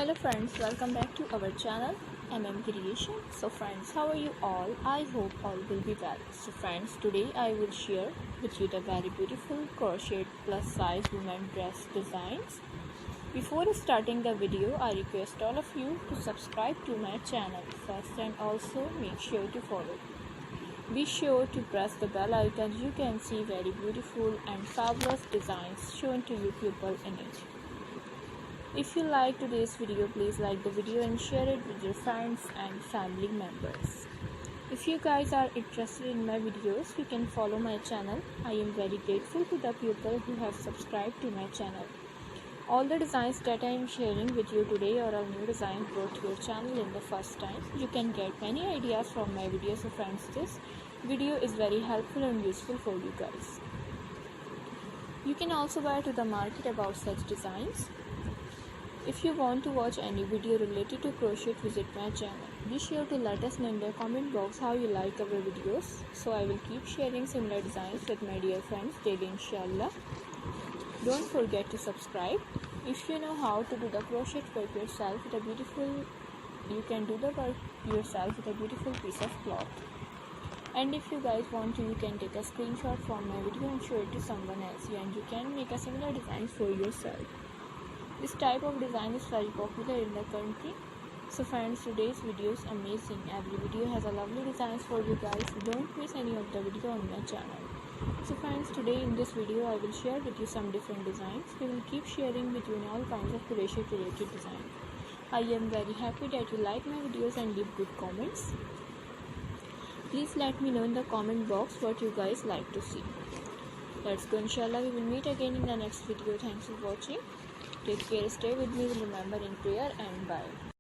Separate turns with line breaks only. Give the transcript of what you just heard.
Hello friends, welcome back to our channel Creation. So friends, how are you all? I hope all will be well. So friends, today I will share with you the very beautiful crochet plus size women dress designs. Before starting the video, I request all of you to subscribe to my channel first and also make sure to follow. Be sure to press the bell icon. You can see very beautiful and fabulous designs shown to you people in it. If you like today's video, please like the video and share it with your friends and family members. If you guys are interested in my videos, you can follow my channel. I am very grateful to the people who have subscribed to my channel. All the designs that I am sharing with you today are all new designs brought to your channel in the first time. You can get many ideas from my videos. So friends, this video is very helpful and useful for you guys. You can also buy to the market about such designs. If you want to watch any video related to crochet, visit my channel. Be sure to let us know in the comment box how you like our videos. So I will keep sharing similar designs with my dear friends daily, inshallah. Don't forget to subscribe. If you know how to do the crochet work yourself with a beautiful, you can do the work yourself with a beautiful piece of cloth. And if you guys want to, you can take a screenshot from my video and show it to someone else, and you can make a similar design for yourself. This type of design is very popular in the country. So friends, today's video is amazing. Every video has a lovely designs for you guys. Don't miss any of the video on my channel. So friends, today in this video I will share with you some different designs. We will keep sharing with you all kinds of crochet related designs. I am very happy that you like my videos and leave good comments. Please let me know in the comment box what you guys like to see. Let's go, inshallah. We will meet again in the next video. Thanks for watching. Take care, stay with me, remember in prayer, and bye.